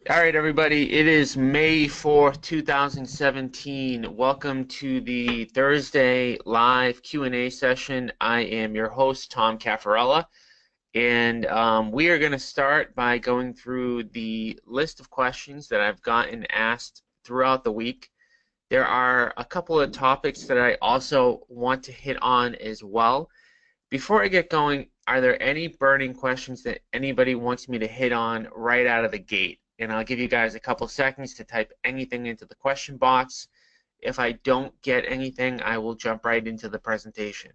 All right, everybody. It is May 4th, 2017. Welcome to the Thursday live Q&A session. I am your host, Tom Caffarella, and we are going to start by going through the list of questions that I've gotten asked throughout the week. There are a couple of topics that I also want to hit on as well. Before I get going, are there any burning questions that anybody wants me to hit on right out of the gate? And I'll give you guys a couple seconds to type anything into the question box. If I don't get anything, I will jump right into the presentation.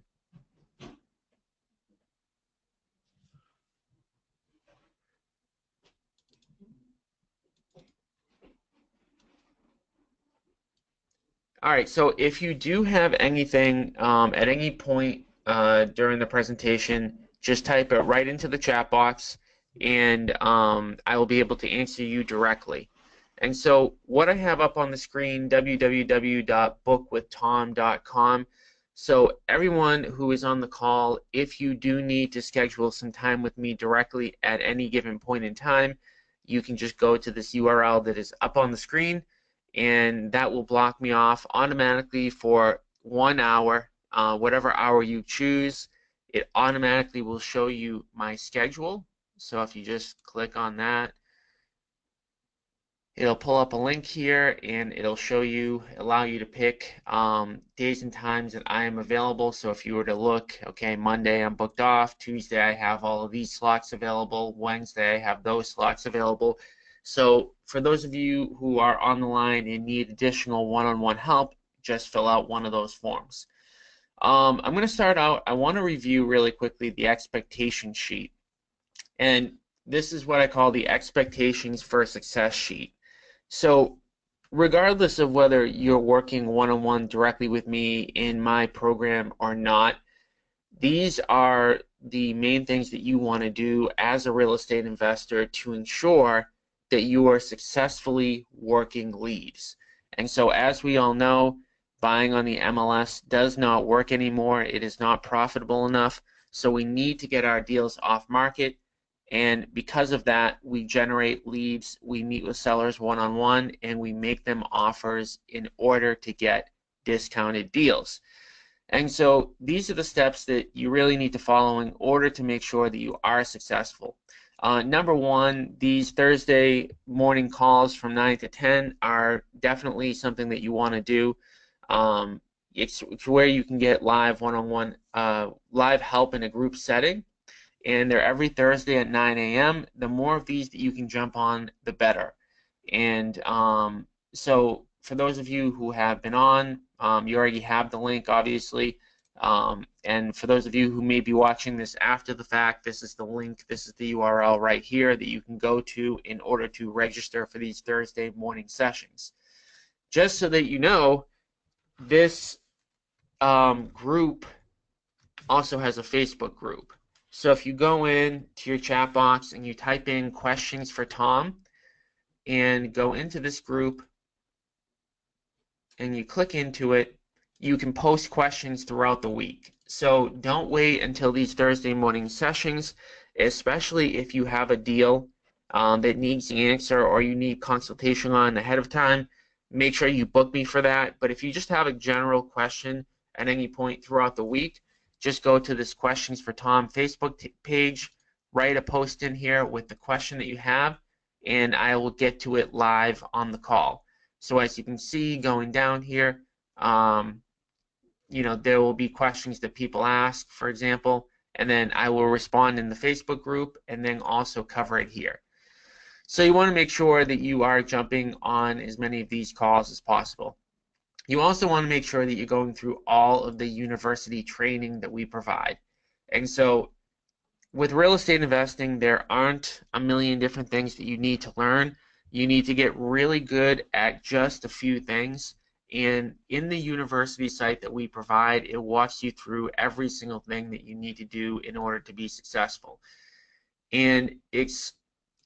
All right, so if you do have anything at any point during the presentation, just type it right into the chat box, and I will be able to answer you directly. And so what I have up on the screen, www.bookwithtom.com. So everyone who is on the call, if you do need to schedule some time with me directly at any given point in time, you can just go to this URL that is up on the screen, and that will block me off automatically for 1 hour. Whatever hour you choose, it automatically will show you my schedule. So if you just click on that, it'll pull up a link here and it'll allow you to pick days and times that I am available. So if you were to look, okay, Monday I'm booked off, Tuesday I have all of these slots available, Wednesday I have those slots available. So for those of you who are on the line and need additional one-on-one help, just fill out one of those forms. I'm going to start out, I want to review really quickly the expectation sheet. And this is what I call the expectations for success sheet. So regardless of whether you're working one-on-one directly with me in my program or not, these are the main things that you want to do as a real estate investor to ensure that you are successfully working leads. And so as we all know, buying on the MLS does not work anymore. It is not profitable enough. So we need to get our deals off market. And because of that, we generate leads, we meet with sellers one-on-one, and we make them offers in order to get discounted deals. And so these are the steps that you really need to follow in order to make sure that you are successful. Number one, these Thursday morning calls from 9 to 10 are definitely something that you want to do. It's where you can get live one-on-one, live help in a group setting. And they're every Thursday at 9 a.m. The more of these that you can jump on, the better. And so for those of you who have been on, you already have the link, obviously. And for those of you who may be watching this after the fact, this is the link, this is the URL right here that you can go to in order to register for these Thursday morning sessions. Just so that you know, this group also has a Facebook group. So if you go in to your chat box and you type in questions for Tom and go into this group and you click into it, you can post questions throughout the week. So don't wait until these Thursday morning sessions, especially if you have a deal that needs the answer or you need consultation on ahead of time. Make sure you book me for that. But if you just have a general question at any point throughout the week, just go to this Questions for Tom Facebook page, write a post in here with the question that you have, and I will get to it live on the call. So as you can see going down here, there will be questions that people ask, for example, and then I will respond in the Facebook group and then also cover it here. So you want to make sure that you are jumping on as many of these calls as possible. You also want to make sure that you're going through all of the university training that we provide. And so with real estate investing, there aren't a million different things that you need to learn. You need to get really good at just a few things. And in the university site that we provide, it walks you through every single thing that you need to do in order to be successful. And it's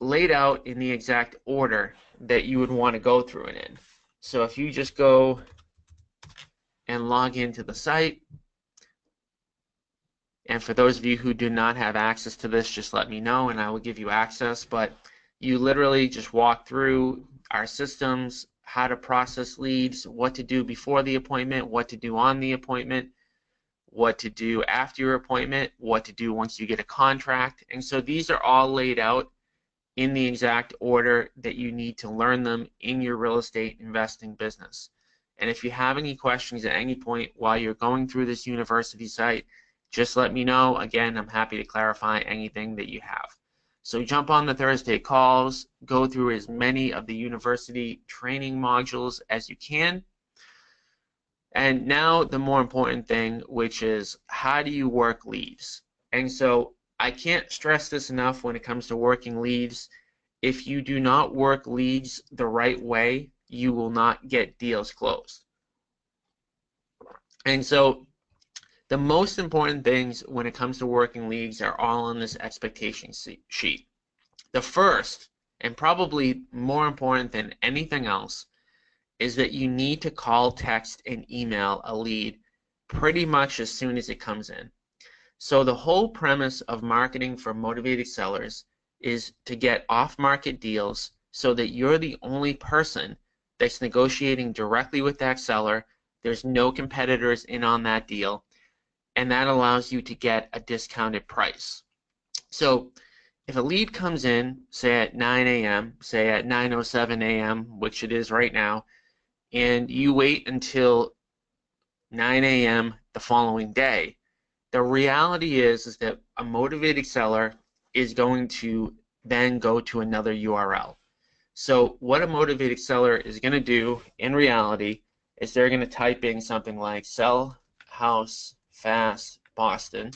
laid out in the exact order that you would want to go through it in. So if you just go and log into the site. And for those of you who do not have access to this, just let me know and I will give you access. But You literally just walk through our systems, how to process leads, what to do before the appointment, what to do on the appointment, what to do after your appointment, what to do once you get a contract. And so these are all laid out in the exact order that you need to learn them in your real estate investing business. And if you have any questions at any point while you're going through this university site, just let me know. Again, I'm happy to clarify anything that you have. So jump on the Thursday calls, go through as many of the university training modules as you can. And now the more important thing, which is how do you work leads? And so I can't stress this enough when it comes to working leads. If you do not work leads the right way, you will not get deals closed. And so the most important things when it comes to working leads are all on this expectation sheet. The first, and probably more important than anything else, is that you need to call, text, and email a lead pretty much as soon as it comes in. So the whole premise of marketing for motivated sellers is to get off-market deals so that you're the only person that's negotiating directly with that seller. There's no competitors in on that deal, and that allows you to get a discounted price. So if a lead comes in, say at 9 a.m., say at 9:07 a.m., which it is right now, and you wait until 9 a.m. the following day, the reality is that a motivated seller is going to then go to another URL. So what a motivated seller is going to do in reality is they're going to type in something like sell house fast Boston.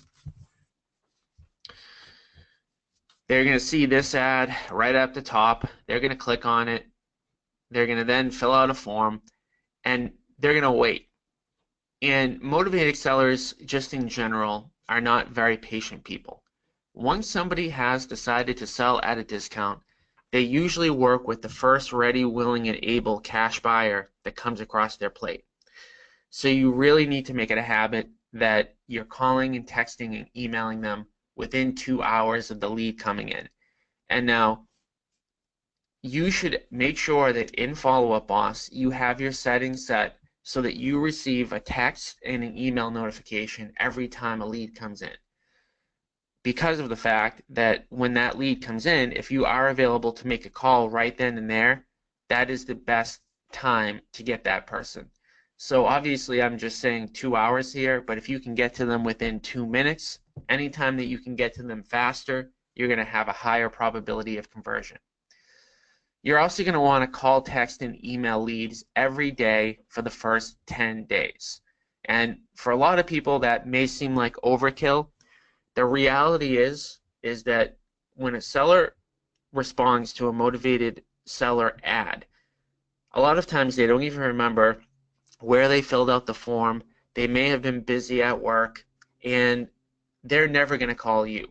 They're going to see this ad right at the top. They're going to click on it. They're going to then fill out a form, and they're going to wait. And motivated sellers, just in general, are not very patient people. Once somebody has decided to sell at a discount, they usually work with the first ready, willing, and able cash buyer that comes across their plate. So you really need to make it a habit that you're calling and texting and emailing them within 2 hours of the lead coming in. And now, you should make sure that in Follow Up Boss, you have your settings set so that you receive a text and an email notification every time a lead comes in. Because of the fact that when that lead comes in, if you are available to make a call right then and there, that is the best time to get that person. So obviously I'm just saying 2 hours here, but if you can get to them within 2 minutes, anytime that you can get to them faster, you're going to have a higher probability of conversion. You're also going to want to call, text, and email leads every day for the first 10 days. And for a lot of people, that may seem like overkill. The reality is that when a seller responds to a motivated seller ad, a lot of times they don't even remember where they filled out the form. They may have been busy at work, and they're never going to call you.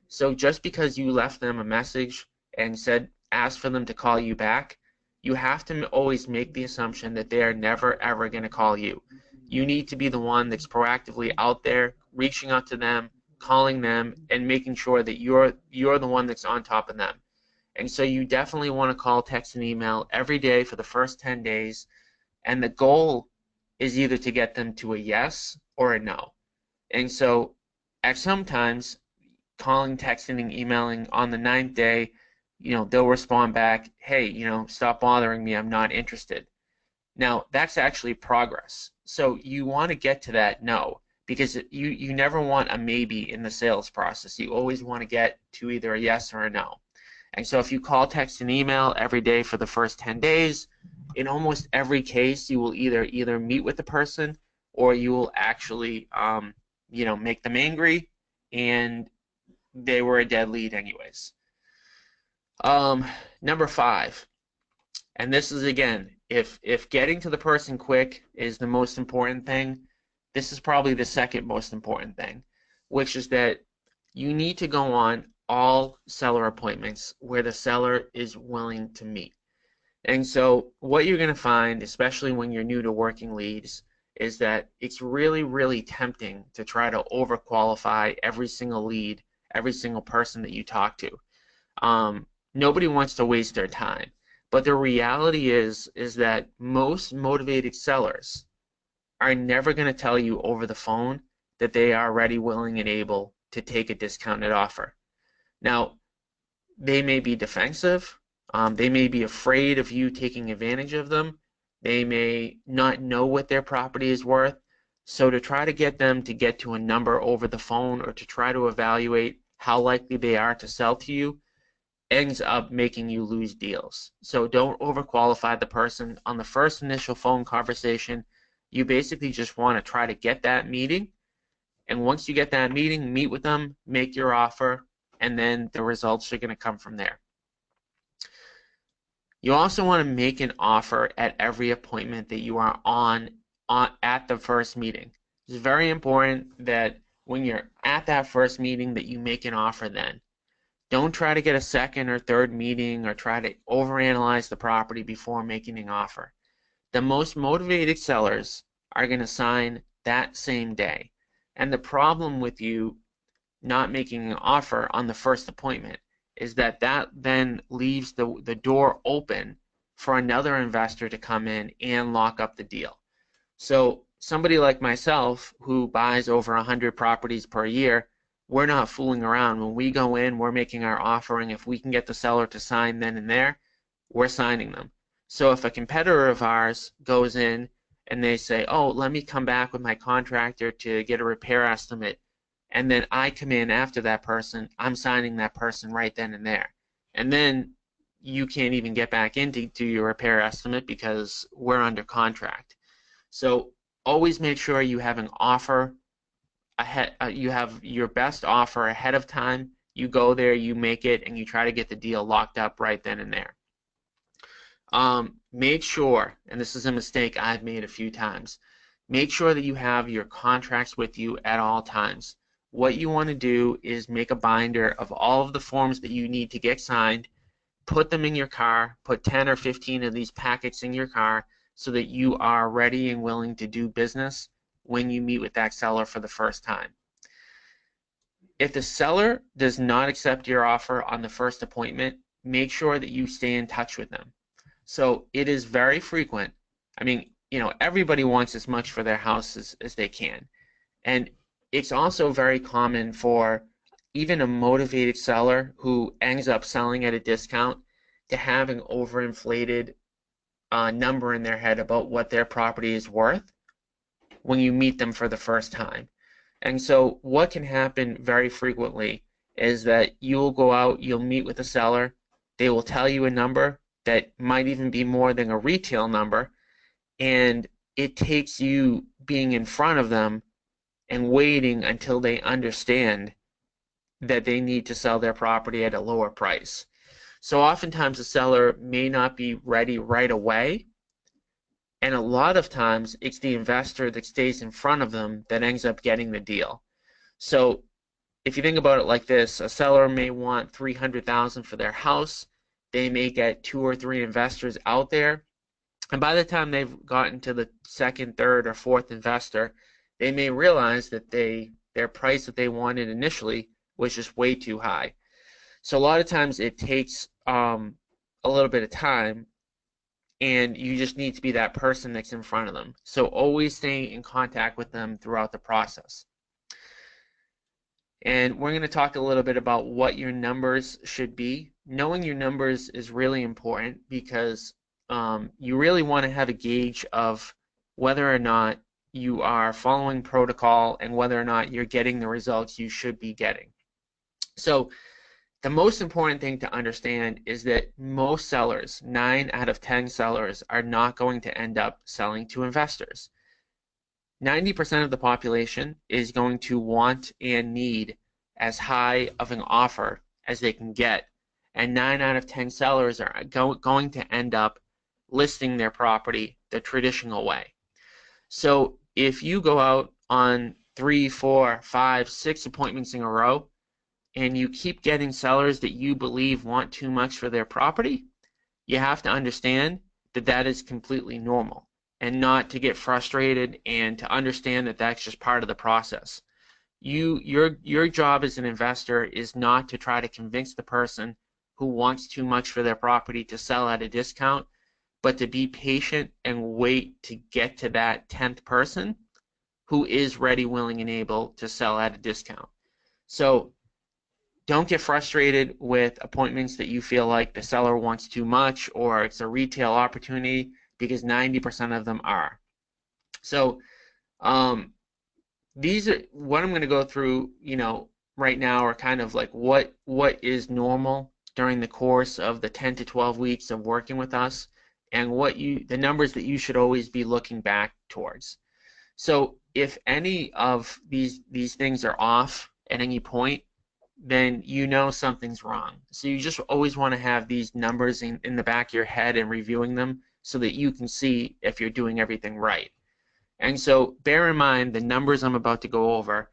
So just because you left them a message and asked for them to call you back, you have to always make the assumption that they are never ever going to call you. You need to be the one that's proactively out there, reaching out to them, calling them, and making sure that you're the one that's on top of them. And so you definitely want to call, text, and email every day for the first 10 days. And the goal is either to get them to a yes or a no. And so at sometimes calling, texting, and emailing on the 9th day, they'll respond back, hey, stop bothering me, I'm not interested. Now, that's actually progress. So you want to get to that no, because you never want a maybe in the sales process. You always want to get to either a yes or a no. And so if you call, text, and email every day for the first 10 days, in almost every case, you will either meet with the person or you will actually, make them angry, and they were a dead lead anyways. Number 5, and this is, again, if getting to the person quick is the most important thing, this is probably the second most important thing, which is that you need to go on all seller appointments where the seller is willing to meet. And so what you're going to find, especially when you're new to working leads, is that it's really, really tempting to try to overqualify every single lead, every single person that you talk to. Nobody wants to waste their time. But the reality is that most motivated sellers are never going to tell you over the phone that they are ready, willing, and able to take a discounted offer. Now, they may be defensive. They may be afraid of you taking advantage of them. They may not know what their property is worth. So to try to get them to get to a number over the phone or to try to evaluate how likely they are to sell to you ends up making you lose deals. So don't overqualify the person on the first initial phone conversation. You basically just want to try to get that meeting. And once you get that meeting, meet with them, make your offer, and then the results are going to come from there. You also want to make an offer at every appointment that you are on at the first meeting. It's very important that when you're at that first meeting that you make an offer then. Don't try to get a second or third meeting or try to overanalyze the property before making an offer. The most motivated sellers are going to sign that same day. And the problem with you not making an offer on the first appointment is that then leaves the door open for another investor to come in and lock up the deal. So somebody like myself who buys over 100 properties per year, we're not fooling around. When we go in, we're making our offer, and if we can get the seller to sign then and there, we're signing them. So if a competitor of ours goes in and they say, oh, let me come back with my contractor to get a repair estimate, and then I come in after that person, I'm signing that person right then and there. And then you can't even get back into your repair estimate because we're under contract. So always make sure you have an offer ahead, you have your best offer ahead of time. You go there, you make it, and you try to get the deal locked up right then and there. Make sure, and this is a mistake I've made a few times, make sure that you have your contracts with you at all times. What you want to do is make a binder of all of the forms that you need to get signed, put them in your car, put 10 or 15 of these packets in your car so that you are ready and willing to do business when you meet with that seller for the first time. If the seller does not accept your offer on the first appointment, make sure that you stay in touch with them. So it is very frequent. I mean, everybody wants as much for their house as they can. And it's also very common for even a motivated seller who ends up selling at a discount to have an overinflated number in their head about what their property is worth when you meet them for the first time. And so what can happen very frequently is that you will go out, you'll meet with a seller, they will tell you a number that might even be more than a retail number, and it takes you being in front of them and waiting until they understand that they need to sell their property at a lower price. So oftentimes the seller may not be ready right away, and a lot of times it's the investor that stays in front of them that ends up getting the deal. So if you think about it like this, a seller may want $300,000 for their house. They may get 2 or 3 investors out there, and by the time they've gotten to the second, third, or fourth investor, they may realize that their price that they wanted initially was just way too high. So a lot of times it takes a little bit of time, and you just need to be that person that's in front of them. So always stay in contact with them throughout the process. And we're going to talk a little bit about what your numbers should be. Knowing your numbers is really important because you really want to have a gauge of whether or not you are following protocol and whether or not you're getting the results you should be getting. So the most important thing to understand is that most sellers, 9 out of 10 sellers, are not going to end up selling to investors. 90% of the population is going to want and need as high of an offer as they can get, and 9 out of 10 sellers are going to end up listing their property the traditional way. So if you go out on 3, 4, 5, 6 appointments in a row and you keep getting sellers that you believe want too much for their property, you have to understand that that is completely normal, and not to get frustrated, and to understand that that's just part of the process. Your job as an investor is not to try to convince the person who wants too much for their property to sell at a discount, but to be patient and wait to get to that 10th person who is ready, willing, and able to sell at a discount. So don't get frustrated with appointments that you feel like the seller wants too much or it's a retail opportunity, because 90% of them are. So these are what I'm going to go through, right now, are kind of like what is normal during the course of the 10 to 12 weeks of working with us, and the numbers that you should always be looking back towards. So if any of these things are off at any point, then something's wrong. So you just always want to have these numbers in the back of your head and reviewing them so that you can see if you're doing everything right. And so bear in mind the numbers I'm about to go over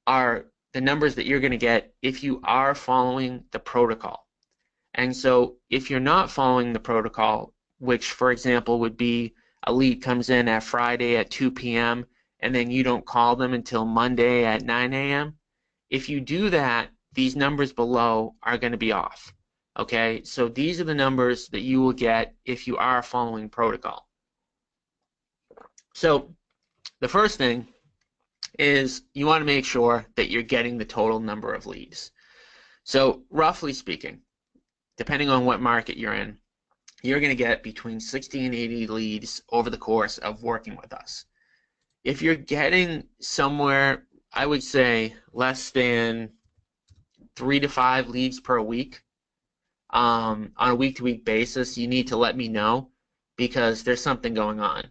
are the numbers that you're going to get if you are following the protocol. And so if you're not following the protocol, which for example would be a lead comes in at Friday at 2 p.m. and then you don't call them until Monday at 9 a.m., if you do that, these numbers below are going to be off. Okay, so these are the numbers that you will get if you are following protocol. So the first thing is you want to make sure that you're getting the total number of leads. So roughly speaking, depending on what market you're in, you're going to get between 60 and 80 leads over the course of working with us. If you're getting somewhere, I would say less than 3 to 5 leads per week on a week-to-week basis, you need to let me know, because there's something going on.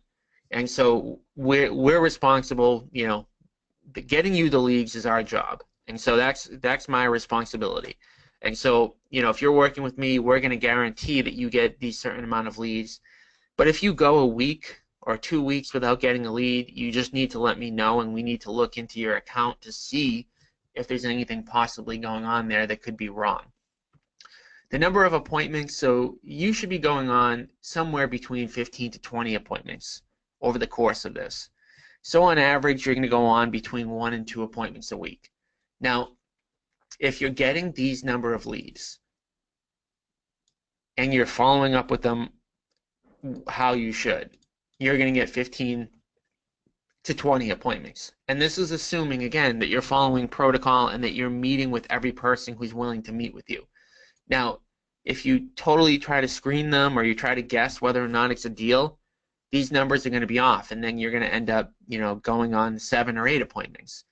And so we're responsible, getting you the leads is our job. And so that's my responsibility. And so, if you're working with me, we're going to guarantee that you get these certain amount of leads. But if you go a week or 2 weeks without getting a lead, you just need to let me know, and we need to look into your account to see if there's anything possibly going on there that could be wrong. The number of appointments, so you should be going on somewhere between 15 to 20 appointments over the course of this. So on average, you're going to go on between 1 and 2 appointments a week. Now, if you're getting these number of leads and you're following up with them how you should, you're going to get 15 to 20 appointments. And this is assuming, again, that you're following protocol and that you're meeting with every person who's willing to meet with you. Now, if you totally try to screen them or you try to guess whether or not it's a deal, these numbers are going to be off, and then you're going to end up, going on 7 or 8 appointments.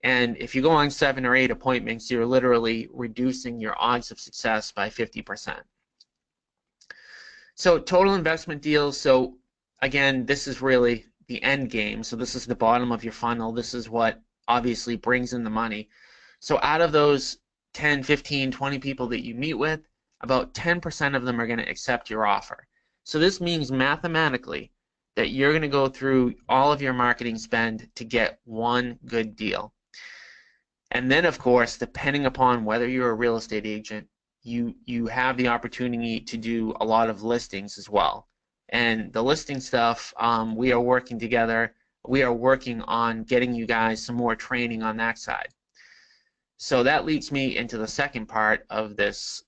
And if you go on 7 or 8 appointments, you're literally reducing your odds of success by 50%. So total investment deals, so again, this is really the end game. So this is the bottom of your funnel. This is what obviously brings in the money. So out of those 10, 15, 20 people that you meet with, about 10% of them are going to accept your offer. So this means mathematically that you're going to go through all of your marketing spend to get one good deal. And then, of course, depending upon whether you're a real estate agent, you have the opportunity to do a lot of listings as well. And the listing stuff, we are working together. We are working on getting you guys some more training on that side. So that leads me into the second part of this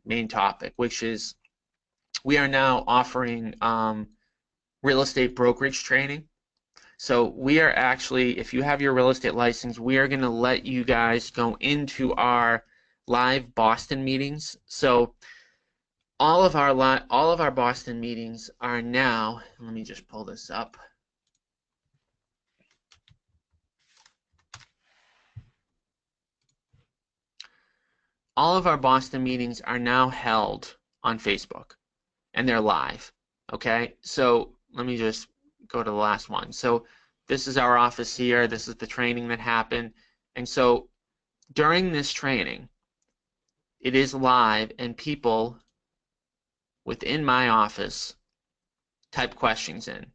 main topic, which is we are now offering real estate brokerage training. So we are actually, if you have your real estate license, we are going to let you guys go into our live Boston meetings. So all of our Boston meetings are now, let me just pull this up. All of our Boston meetings are now held on Facebook, and they're live. Okay, so let me just go to the last one. So this is our office here. This is the training that happened. And so during this training, it is live, and people within my office type questions in.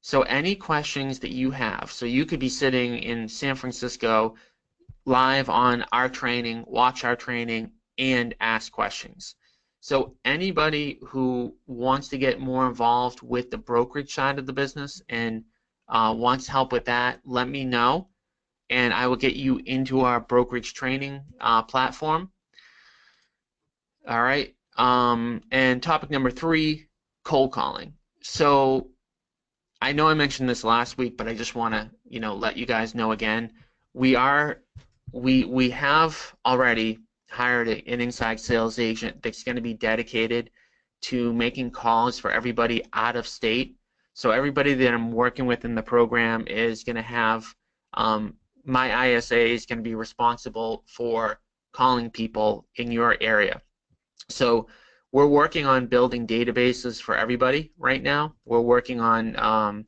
So any questions that you have, so you could be sitting in San Francisco live on our training, watch our training, and ask questions. So anybody who wants to get more involved with the brokerage side of the business and wants help with that, let me know, and I will get you into our brokerage training platform. All right. And topic number 3, cold calling. So I know I mentioned this last week, but I just want to, let you guys know again. We are, we have already hired an inside sales agent that's going to be dedicated to making calls for everybody out of state. So everybody that I'm working with in the program is going to have, my ISA is going to be responsible for calling people in your area. So we're working on building databases for everybody right now. We're working on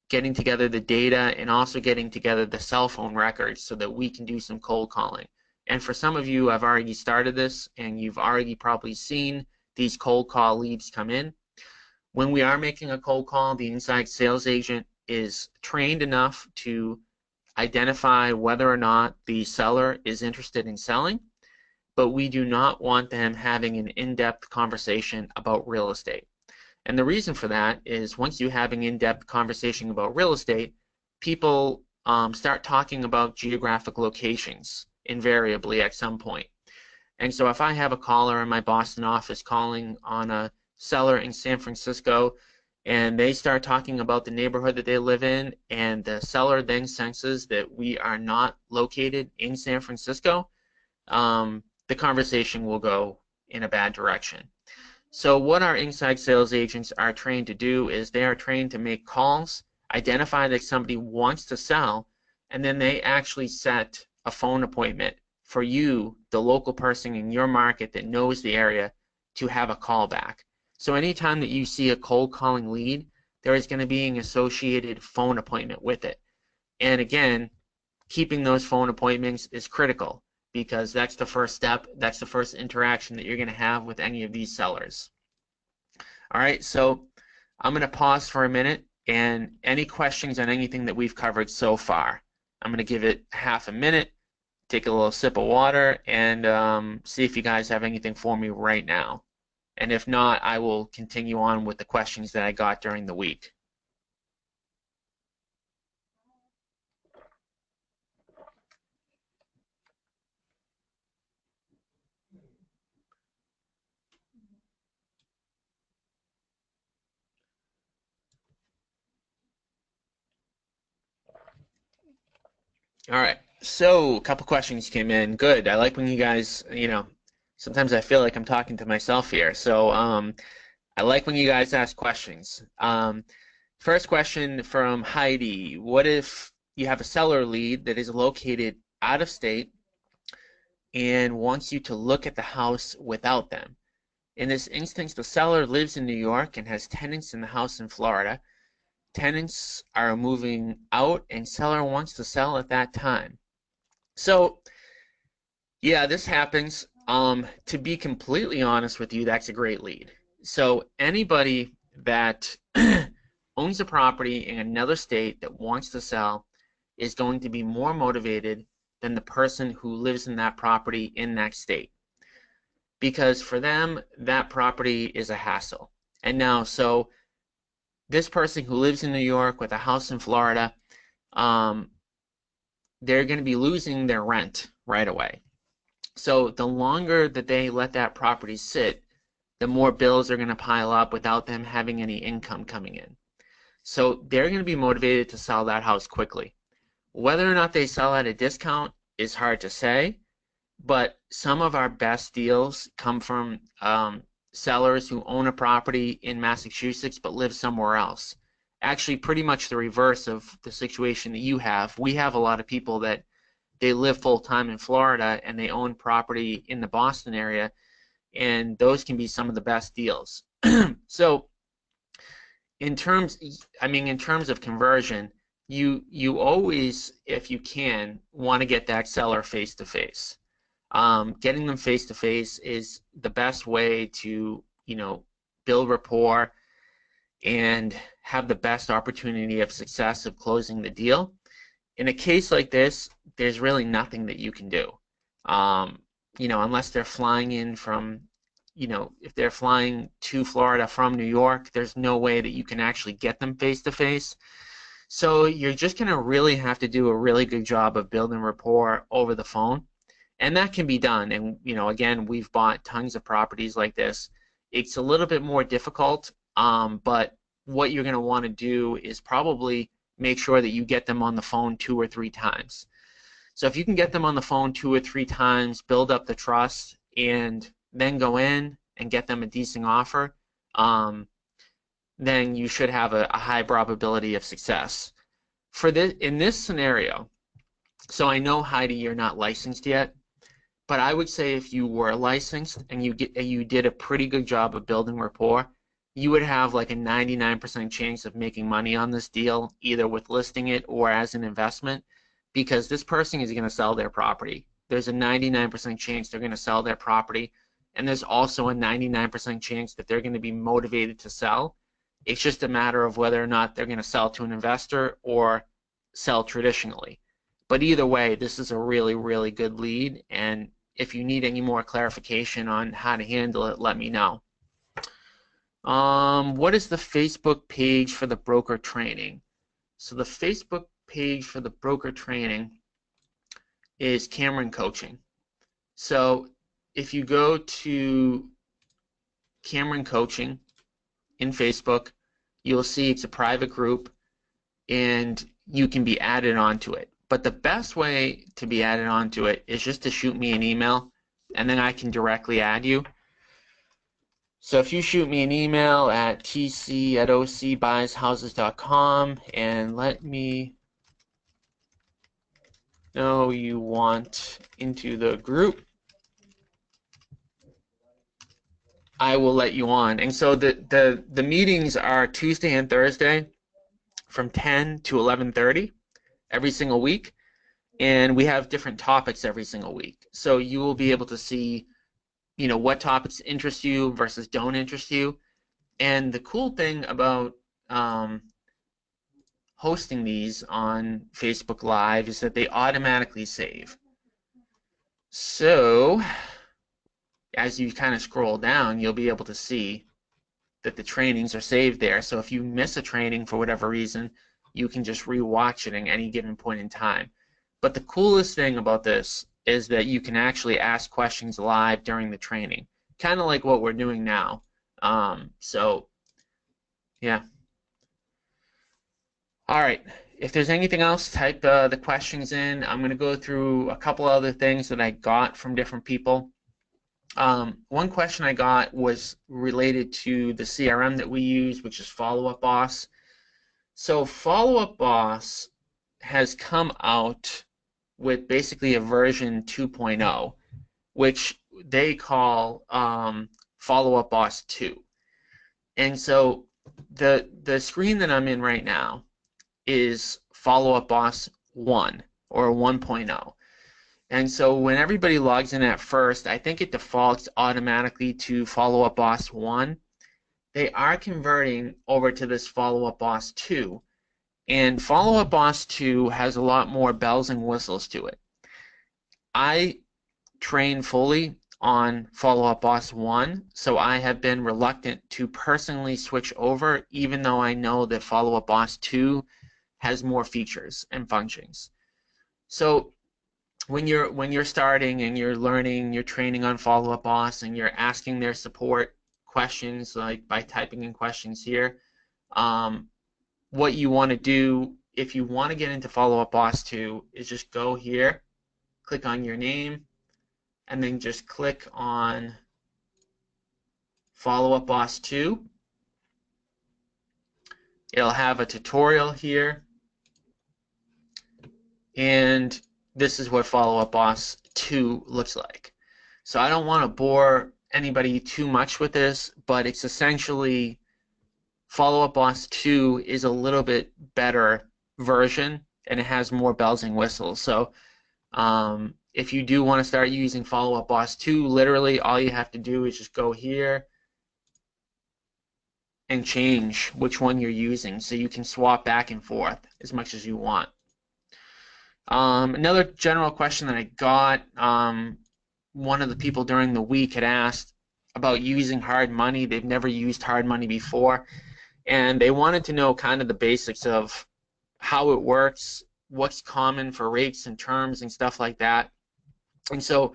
getting together the data and also getting together the cell phone records so that we can do some cold calling. And for some of you, I've already started this and you've already probably seen these cold call leads come in. When we are making a cold call, the inside sales agent is trained enough to identify whether or not the seller is interested in selling, but we do not want them having an in-depth conversation about real estate. And the reason for that is once you have an in-depth conversation about real estate, people start talking about geographic locations invariably at some point. And so if I have a caller in my Boston office calling on a seller in San Francisco and they start talking about the neighborhood that they live in and the seller then senses that we are not located in San Francisco, the conversation will go in a bad direction. So what our inside sales agents are trained to do is they are trained to make calls, identify that somebody wants to sell, and then they actually set a phone appointment for you, the local person in your market that knows the area, to have a call back. So anytime that you see a cold calling lead, there is going to be an associated phone appointment with it. And again, keeping those phone appointments is critical because that's the first step, that's the first interaction that you're going to have with any of these sellers. All right, so I'm going to pause for a minute and any questions on anything that we've covered so far. I'm going to give it half a minute, take a little sip of water, and see if you guys have anything for me right now. And if not, I will continue on with the questions that I got during the week. All right. So a couple questions came in. Good. I like when you guys, sometimes I feel like I'm talking to myself here. So I like when you guys ask questions. First question from Heidi. What if you have a seller lead that is located out of state and wants you to look at the house without them? In this instance, the seller lives in New York and has tenants in the house in Florida. Tenants are moving out and seller wants to sell at that time. So, yeah, this happens. To be completely honest with you, that's a great lead. So anybody that owns a property in another state that wants to sell is going to be more motivated than the person who lives in that property in that state. Because for them, that property is a hassle. And now, so this person who lives in New York with a house in Florida, they're going to be losing their rent right away. So the longer that they let that property sit, the more bills are going to pile up without them having any income coming in. So they're going to be motivated to sell that house quickly. Whether or not they sell at a discount is hard to say, but some of our best deals come from sellers who own a property in Massachusetts but live somewhere else. Actually, pretty much the reverse of the situation that you have. We have a lot of people that they live full-time in Florida and they own property in the Boston area, and those can be some of the best deals. So in terms of conversion, you always, if you can, want to get that seller face to face. Getting them face to face is the best way to, build rapport and have the best opportunity of success of closing the deal. In a case like this, there's really nothing that you can do. Unless they're flying in from, if they're flying to Florida from New York, there's no way that you can actually get them face to face. So you're just going to really have to do a really good job of building rapport over the phone. And that can be done. And, again, we've bought tons of properties like this. It's a little bit more difficult, but what you're going to want to do is probably make sure that you get them on the phone 2 or 3 times. So if you can get them on the phone 2 or 3 times, build up the trust, and then go in and get them a decent offer, then you should have a high probability of success. In this scenario, so I know, Heidi, you're not licensed yet, but I would say if you were licensed and you did a pretty good job of building rapport, you would have like a 99% chance of making money on this deal, either with listing it or as an investment, because this person is going to sell their property. There's a 99% chance they're going to sell their property, and there's also a 99% chance that they're going to be motivated to sell. It's just a matter of whether or not they're going to sell to an investor or sell traditionally. But either way, this is a really, really good lead, and if you need any more clarification on how to handle it, let me know. What is the Facebook page for the broker training? So the Facebook page for the broker training is Cameron Coaching. So if you go to Cameron Coaching in Facebook, you'll see it's a private group and you can be added onto it. But the best way to be added onto it is just to shoot me an email, and then I can directly add you. So if you shoot me an email at tc@ocbuyshouses.com and let me know you want into the group, I will let you on. And so the meetings are Tuesday and Thursday from 10 to 11:30 every single week, and we have different topics every single week. So you will be able to see, what topics interest you versus don't interest you. And the cool thing about hosting these on Facebook Live is that they automatically save. So as you kind of scroll down, you'll be able to see that the trainings are saved there. So if you miss a training for whatever reason, you can just rewatch it at any given point in time. But the coolest thing about this is that you can actually ask questions live during the training, kind of like what we're doing now. So, yeah. All right. If there's anything else, type the questions in. I'm going to go through a couple other things that I got from different people. One question I got was related to the CRM that we use, which is Follow Up Boss. So Follow Up Boss has come out with basically a version 2.0, which they call Follow Up Boss 2. And so the screen that I'm in right now is Follow Up Boss 1 or 1.0. And so when everybody logs in at first, I think it defaults automatically to Follow Up Boss 1. They are converting over to this Follow Up Boss 2. And Follow Up Boss 2 has a lot more bells and whistles to it. I train fully on Follow Up Boss 1, so I have been reluctant to personally switch over, even though I know that Follow Up Boss 2 has more features and functions. So when you're starting and you're learning, you're training on Follow Up Boss, and you're asking their support questions, like by typing in questions here, what you want to do if you want to get into Follow Up Boss 2 is just go here, click on your name, and then just click on Follow Up Boss 2. It'll have a tutorial here, and this is what Follow Up Boss 2 looks like. So I don't want to bore anybody too much with this, but it's essentially Follow Up Boss 2 is a little bit better version, and it has more bells and whistles. So if you do want to start using Follow Up Boss 2, literally all you have to do is just go here and change which one you're using, so you can swap back and forth as much as you want. Another general question that I got, one of the people during the week had asked about using hard money. They've never used hard money before, and they wanted to know kind of the basics of how it works, what's common for rates and terms and stuff like that. And so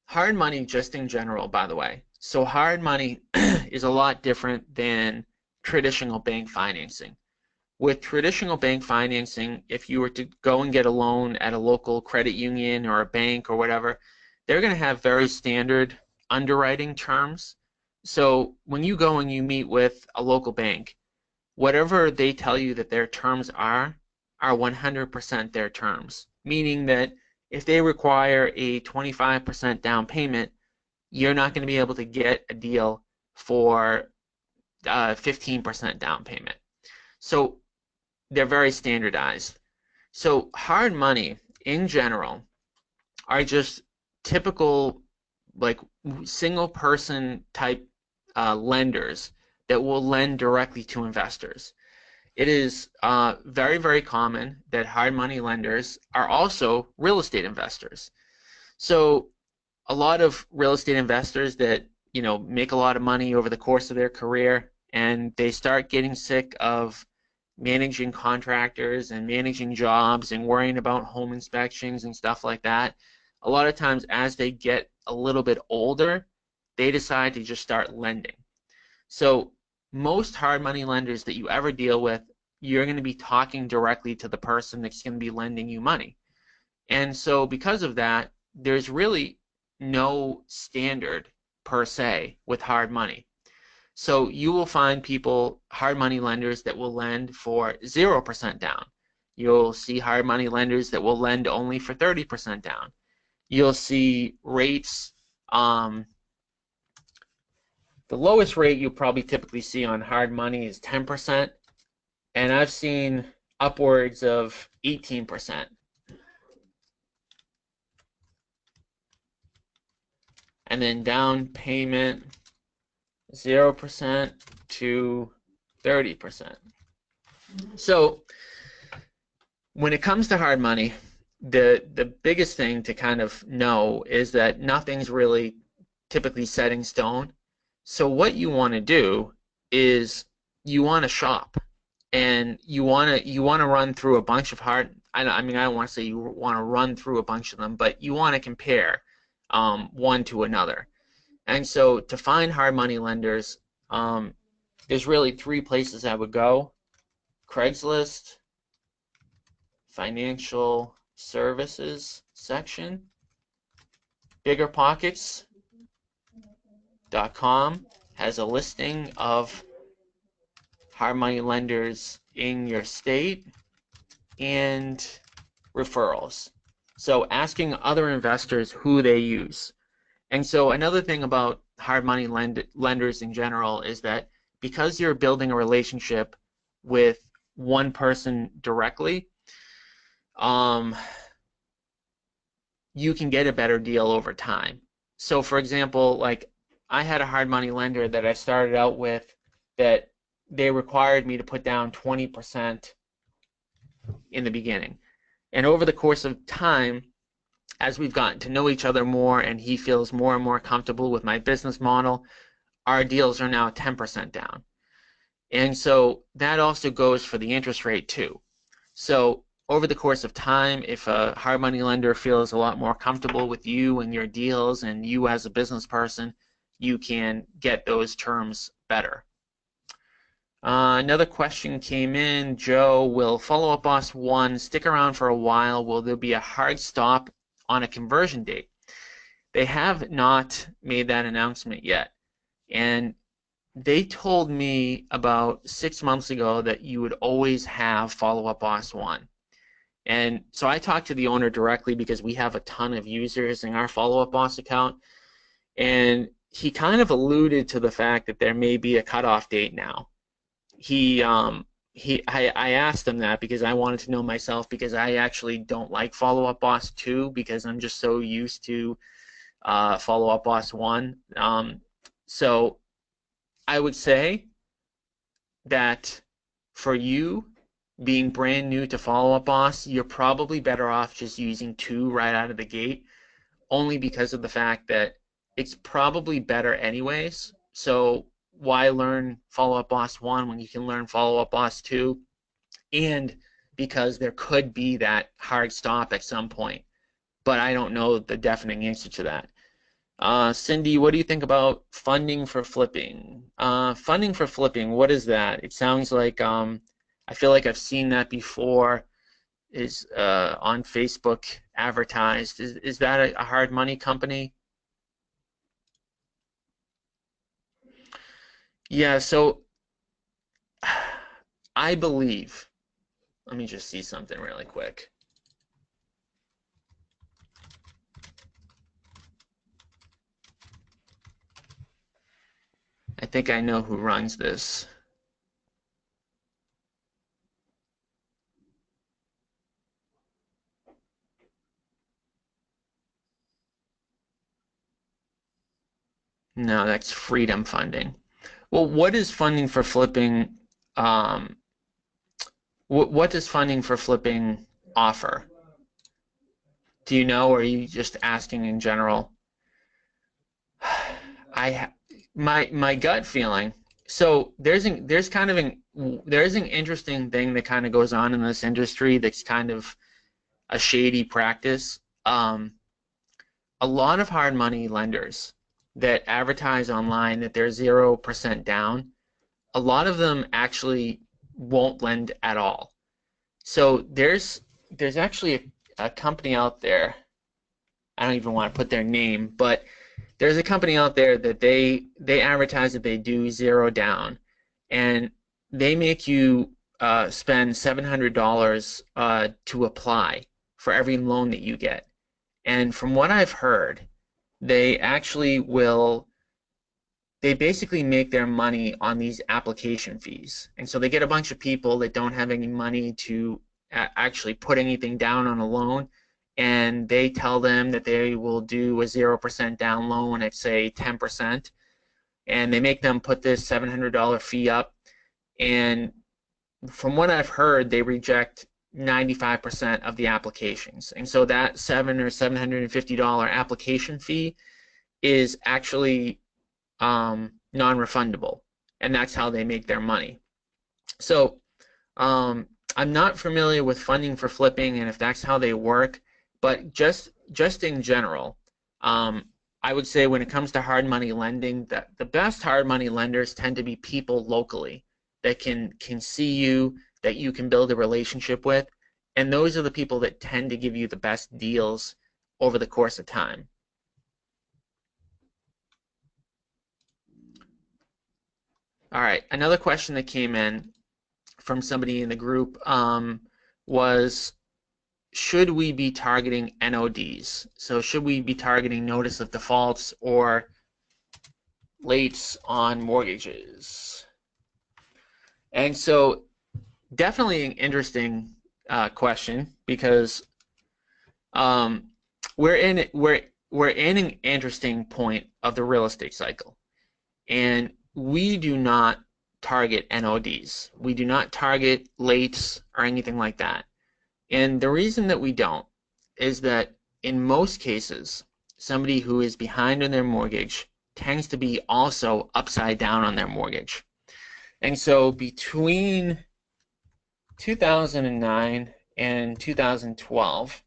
hard money, just in general, by the way. So hard money is a lot different than traditional bank financing. With traditional bank financing, if you were to go and get a loan at a local credit union or a bank or whatever, they're going to have very standard underwriting terms. So when you go and you meet with a local bank, whatever they tell you that their terms are 100% their terms, meaning that if they require a 25% down payment, you're not going to be able to get a deal for 15% down payment. So they're very standardized. So hard money in general are just typical, like, single person type lenders that will lend directly to investors. It is very, very common that hard money lenders are also real estate investors. So a lot of real estate investors that, make a lot of money over the course of their career, and they start getting sick of managing contractors and managing jobs and worrying about home inspections and stuff like that. A lot of times as they get a little bit older, they decide to just start lending. So most hard money lenders that you ever deal with, you're going to be talking directly to the person that's going to be lending you money. And so because of that, there's really no standard per se with hard money. So you will find people, hard money lenders, that will lend for 0% down. You'll see hard money lenders that will lend only for 30% down. You'll see rates, the lowest rate you probably typically see on hard money is 10%, and I've seen upwards of 18%. And then down payment 0% to 30%. So when it comes to hard money, the biggest thing to kind of know is that nothing's really typically set in stone. So what you want to do is you want to shop, and you want to run through a bunch of I don't want to say you want to run through a bunch of them, but you want to compare one to another. And so to find hard money lenders, there's really three places I would go: Craigslist, financial services section, biggerpockets.com has a listing of hard money lenders in your state, and referrals. So asking other investors who they use. And so another thing about hard money lenders in general is that because you're building a relationship with one person directly, you can get a better deal over time. So for example, like, I had a hard money lender that I started out with that they required me to put down 20% in the beginning. And over the course of time, as we've gotten to know each other more and he feels more and more comfortable with my business model, our deals are now 10% down. And so that also goes for the interest rate too. So over the course of time, if a hard money lender feels a lot more comfortable with you and your deals and you as a business person, you can get those terms better. Another question came in. Joe, will Follow Up Boss 1 stick around for a while? Will there be a hard stop on a conversion date? They have not made that announcement yet. And they told me about 6 months ago that you would always have Follow Up Boss 1. And so I talked to the owner directly because we have a ton of users in our Follow Up Boss account. And he kind of alluded to the fact that there may be a cutoff date now. I asked him that because I wanted to know myself, because I actually don't like Follow Up Boss 2 because I'm just so used to Follow Up Boss 1. So I would say that for you, being brand new to Follow Up Boss, you're probably better off just using 2 right out of the gate, only because of the fact that it's probably better anyways. So why learn Follow Up Boss 1 when you can learn Follow Up Boss 2? And because there could be that hard stop at some point. but I don't know the definite answer to that. Cindy, what do you think about funding for flipping? Funding for flipping, what is that? It sounds like I feel like I've seen that before. Is on Facebook advertised. Is that a hard money company? Yeah, so I believe, let me just see something really quick. I think I know who runs this. No, that's Freedom Funding. Well, what is funding for flipping? Um, what does funding for flipping offer? Do you know, or are you just asking in general? My gut feeling. So there's kind of there's an interesting thing that kind of goes on in this industry that's kind of a shady practice. A lot of hard money lenders that advertise online that they're 0% down, a lot of them actually won't lend at all. So there's actually a company out there. I don't even want to put their name, but there's a company out there that they advertise that they do 0 down, and they make you spend $700 to apply for every loan that you get. And from what I've heard, they actually will, they basically make their money on these application fees. And so they get a bunch of people that don't have any money to actually put anything down on a loan, and they tell them that they will do a 0% down loan at, say, 10%, and they make them put this $700 fee up. And from what I've heard, they reject 95% of the applications. And so that $750 application fee is actually non-refundable, and that's how they make their money. So I'm not familiar with funding for flipping and if that's how they work, but just in general, I would say when it comes to hard money lending, that the best hard money lenders tend to be people locally that can see you, that you can build a relationship with, and those are the people that tend to give you the best deals over the course of time. All right, another question that came in from somebody in the group was, should we be targeting NODs? So should we be targeting notice of defaults or lates on mortgages? And so definitely an interesting question, because we're in an interesting point of the real estate cycle, and we do not target NODs. We do not target lates or anything like that. And the reason that we don't is that in most cases, somebody who is behind on their mortgage tends to be also upside down on their mortgage. And so between 2009 and 2012,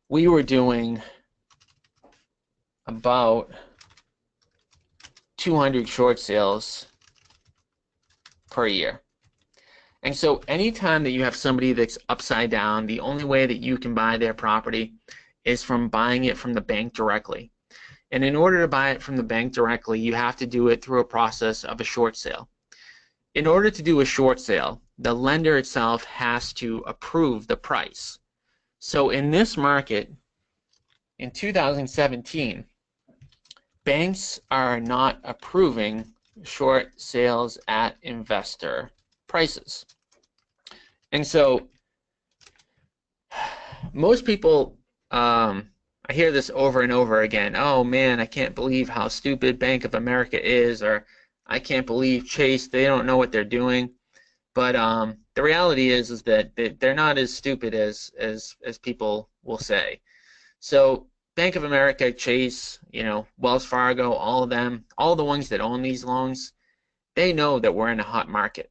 we were doing about 200 short sales per year. And so anytime that you have somebody that's upside down, the only way that you can buy their property is from buying it from the bank directly. And in order to buy it from the bank directly, you have to do it through a process of a short sale. In order to do a short sale, the lender itself has to approve the price. So in this market, in 2017, banks are not approving short sales at investor prices. And so most people, I hear this over and over again, oh man, I can't believe how stupid Bank of America is, or I can't believe Chase, they don't know what they're doing. But the reality is that they're not as stupid as people will say. So Bank of America, Chase, Wells Fargo, all of them, all the ones that own these loans, they know that we're in a hot market.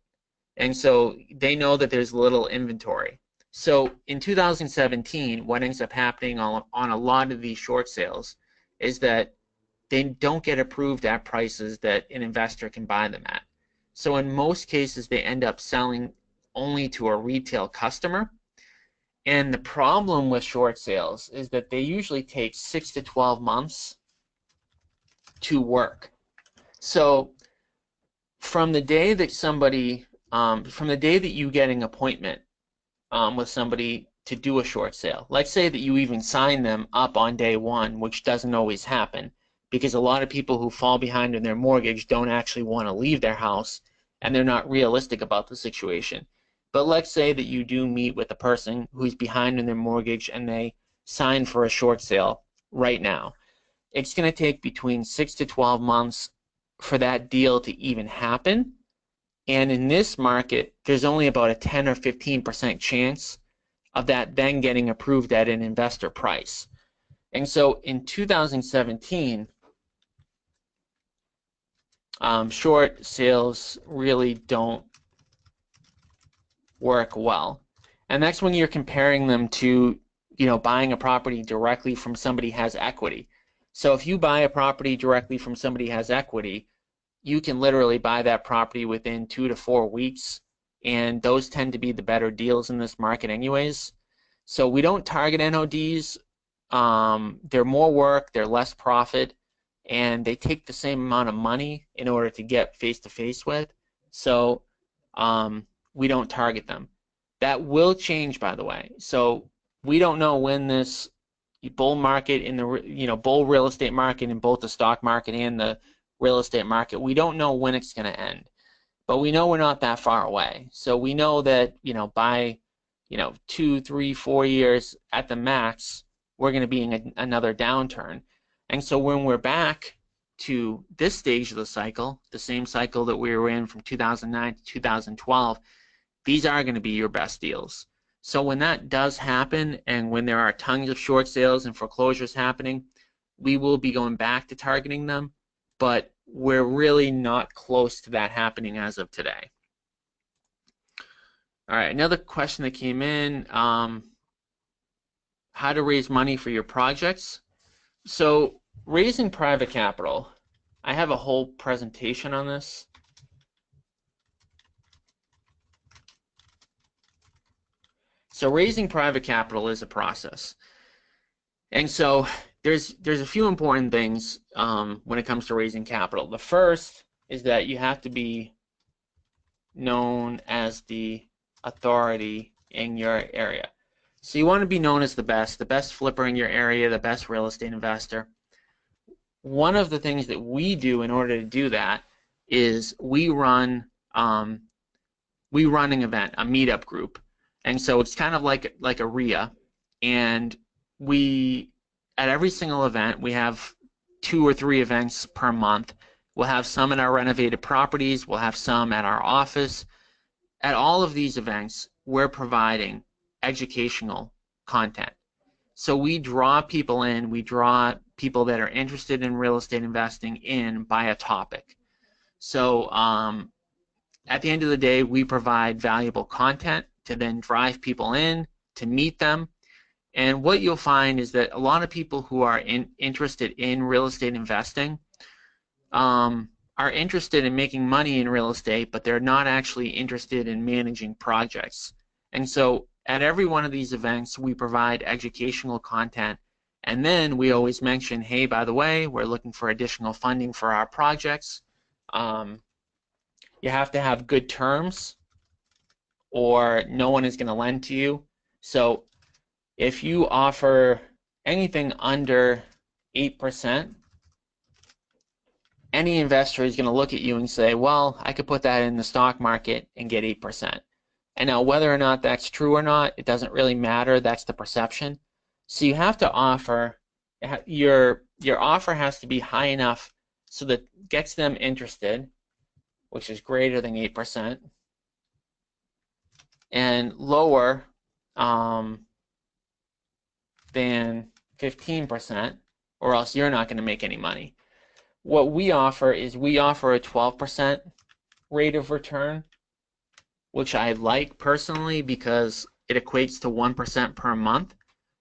And so they know that there's little inventory. So in 2017, what ends up happening on a lot of these short sales is that they don't get approved at prices that an investor can buy them at. So in most cases, they end up selling only to a retail customer. And the problem with short sales is that they usually take 6 to 12 months to work. So from the day that from the day that you get an appointment with somebody to do a short sale, let's say that you even sign them up on day one, which doesn't always happen because a lot of people who fall behind in their mortgage don't actually want to leave their house and they're not realistic about the situation. But let's say that you do meet with a person who's behind in their mortgage and they sign for a short sale right now. It's going to take between 6 to 12 months for that deal to even happen. And in this market, there's only about a 10 or 15% chance of that then getting approved at an investor price. And so in 2017, short sales really don't work well. And that's when you're comparing them to, buying a property directly from somebody who has equity. So if you buy a property directly from somebody who has equity, you can literally buy that property within 2 to 4 weeks, and those tend to be the better deals in this market anyways. So we don't target NODs. They're more work, they're less profit, and they take the same amount of money in order to get face-to-face with. So we don't target them. That will change, by the way. So we don't know when this bull market in the bull real estate market in both the stock market and the real estate market, we don't know when it's going to end, but we know we're not that far away. So we know that by 2, 3, 4 years at the max, we're going to be in another downturn. And so when we're back to this stage of the cycle, the same cycle that we were in from 2009 to 2012, these are going to be your best deals. So when that does happen, and when there are tons of short sales and foreclosures happening, we will be going back to targeting them, but we're really not close to that happening as of today. All right, another question that came in, how to raise money for your projects. So raising private capital, I have a whole presentation on this. So raising private capital is a process. And so there's a few important things when it comes to raising capital. The first is that you have to be known as the authority in your area. So you want to be known as the best flipper in your area, the best real estate investor. One of the things that we do in order to do that is we run an event, a meetup group. And so it's kind of like a RIA, and at every single event, we have 2 or 3 events per month. We'll have some at our renovated properties, we'll have some at our office. At all of these events, we're providing educational content. So we draw people in, we draw people that are interested in real estate investing in by a topic. So at the end of the day, we provide valuable content to then drive people in, to meet them. And what you'll find is that a lot of people who are interested in real estate investing are interested in making money in real estate, but they're not actually interested in managing projects. And so at every one of these events, we provide educational content. And then we always mention, hey, by the way, we're looking for additional funding for our projects. You have to have good terms, or no one is going to lend to you. So if you offer anything under 8%, any investor is going to look at you and say, well, I could put that in the stock market and get 8%. And now whether or not that's true or not, it doesn't really matter. That's the perception. So you have to offer, your offer has to be high enough so that it gets them interested, which is greater than 8%, and lower than 15%, or else you're not going to make any money. What we offer is we offer a 12% rate of return, which I like personally because it equates to 1% per month.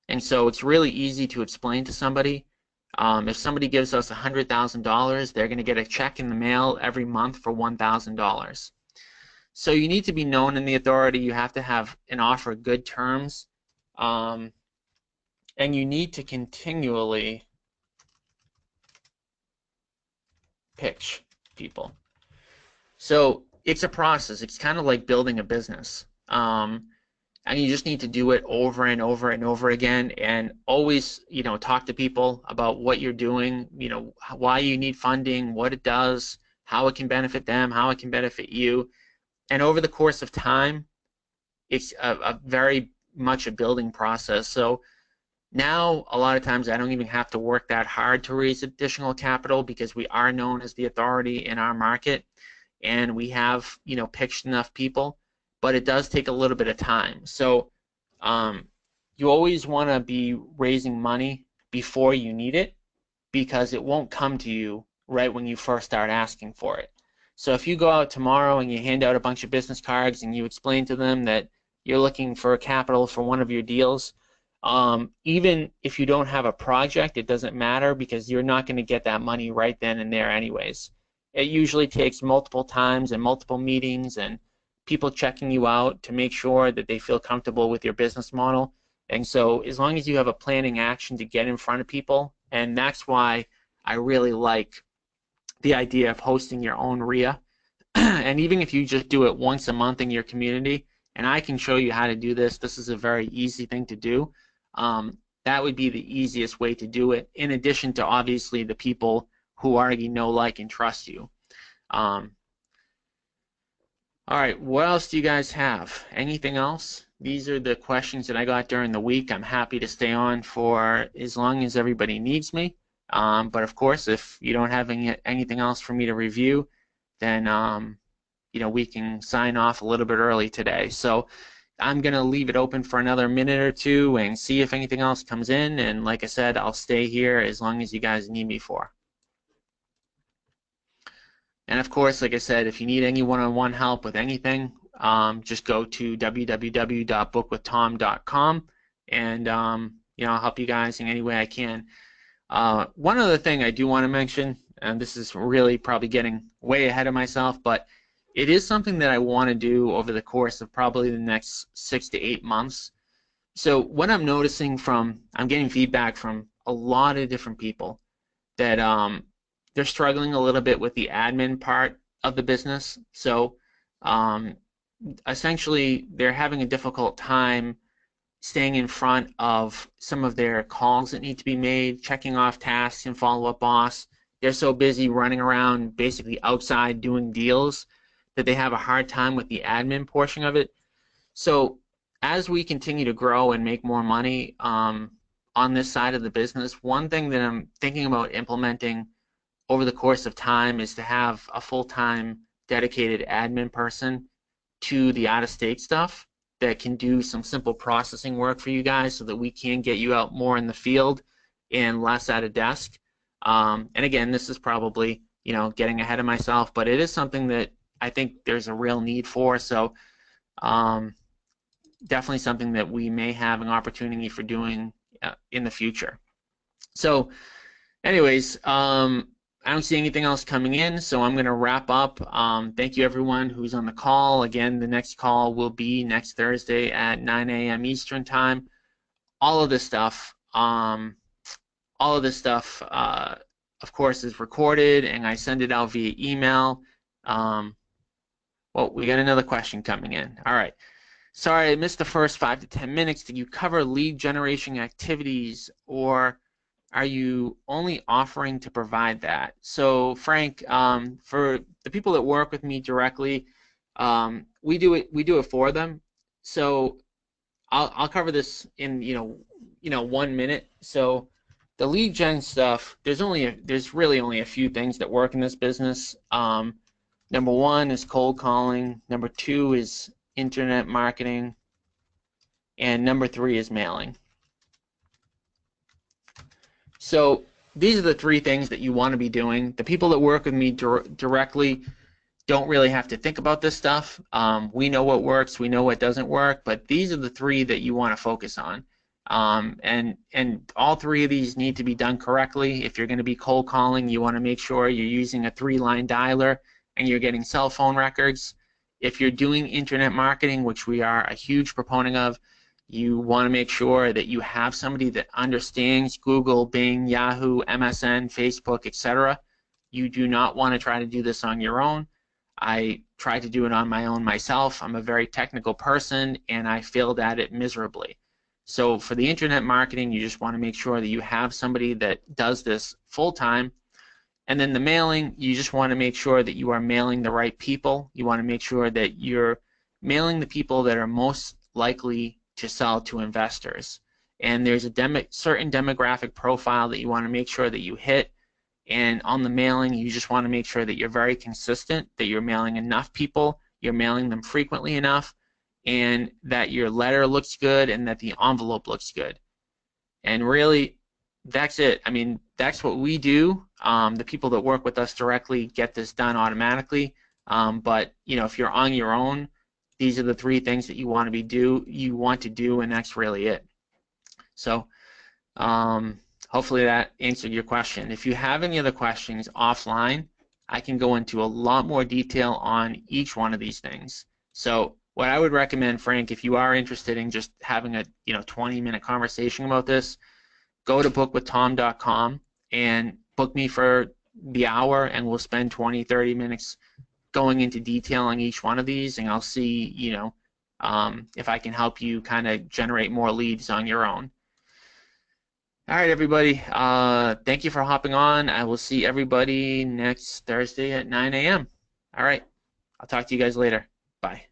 And so it's really easy to explain to somebody. If somebody gives us $100,000, they're going to get a check in the mail every month for $1,000. So you need to be known in the authority. You have to have and offer good terms. And you need to continually pitch people. So it's a process. It's kind of like building a business. And you just need to do it over and over and over again, and always, talk to people about what you're doing, why you need funding, what it does, how it can benefit them, how it can benefit you. And over the course of time, it's a very much a building process. So now, a lot of times, I don't even have to work that hard to raise additional capital because we are known as the authority in our market, and we have, pitched enough people. But it does take a little bit of time. So you always want to be raising money before you need it, because it won't come to you right when you first start asking for it. So if you go out tomorrow and you hand out a bunch of business cards and you explain to them that you're looking for capital for one of your deals, even if you don't have a project, it doesn't matter, because you're not going to get that money right then and there anyways. It usually takes multiple times and multiple meetings and people checking you out to make sure that they feel comfortable with your business model. And so as long as you have a planning action to get in front of people, and that's why I really like the idea of hosting your own RIA. And even if you just do it once a month in your community, and I can show you how to do this, this is a very easy thing to do. That would be the easiest way to do it, in addition to obviously the people who already know, like, and trust you. All right, what else do you guys have? Anything else? These are the questions that I got during the week. I'm happy to stay on for as long as everybody needs me. But of course, if you don't have anything else for me to review, then we can sign off a little bit early today. So I'm going to leave it open for another minute or two and see if anything else comes in. And like I said, I'll stay here as long as you guys need me for. And of course, like I said, if you need any one-on-one help with anything, just go to www.bookwithtom.com, and I'll help you guys in any way I can. One other thing I do want to mention, and this is really probably getting way ahead of myself, but it is something that I want to do over the course of probably the next 6 to 8 months. So what I'm noticing I'm getting feedback from a lot of different people that they're struggling a little bit with the admin part of the business. So essentially, they're having a difficult time staying in front of some of their calls that need to be made, checking off tasks and follow-up boss. They're so busy running around basically outside doing deals that they have a hard time with the admin portion of it. So as we continue to grow and make more money on this side of the business, one thing that I'm thinking about implementing over the course of time is to have a full-time dedicated admin person to the out-of-state stuff that can do some simple processing work for you guys, so that we can get you out more in the field and less at a desk. And again, this is probably getting ahead of myself, but it is something that I think there's a real need for. So definitely something that we may have an opportunity for doing in the future. So anyways, I don't see anything else coming in, so I'm going to wrap up. Thank you, everyone who's on the call. Again, the next call will be next Thursday at 9 a.m. Eastern Time. All of this stuff, of course, is recorded, and I send it out via email. Well, we got another question coming in. All right. Sorry, I missed the first 5 to 10 minutes. Did you cover lead generation activities, or are you only offering to provide that? So Frank, for the people that work with me directly, we do it for them. So I'll cover this in 1 minute. So the lead gen stuff, there's really only a few things that work in this business. Number one is cold calling. Number two is internet marketing, and number three is mailing. So these are the three things that you want to be doing. The people that work with me directly, don't really have to think about this stuff. We know what works, we know what doesn't work, but these are the three that you want to focus on. And all three of these need to be done correctly. If you're going to be cold calling, you want to make sure you're using a 3-line dialer and you're getting cell phone records. If you're doing internet marketing, which we are a huge proponent of, you want to make sure that you have somebody that understands Google, Bing, Yahoo, MSN, Facebook, etc. You do not want to try to do this on your own. I tried to do it on my own myself. I'm a very technical person and I failed at it miserably. So for the internet marketing, you just want to make sure that you have somebody that does this full time. And then the mailing, you just want to make sure that you are mailing the right people. You want to make sure that you're mailing the people that are most likely to sell to investors. And there's a certain demographic profile that you want to make sure that you hit. And on the mailing, you just want to make sure that you're very consistent, that you're mailing enough people, you're mailing them frequently enough, and that your letter looks good and that the envelope looks good. And really, that's it. I mean, that's what we do. The people that work with us directly get this done automatically. But you know, if you're on your own, these are the three things that you want to do, and that's really it. So hopefully that answered your question. If you have any other questions offline, I can go into a lot more detail on each one of these things. So what I would recommend, Frank, if you are interested in just having a 20-minute conversation about this, go to bookwithtom.com and book me for the hour, and we'll spend 20-30 minutes going into detail on each one of these, and I'll see if I can help you kind of generate more leads on your own. All right, everybody. Thank you for hopping on. I will see everybody next Thursday at 9 a.m. All right. I'll talk to you guys later. Bye.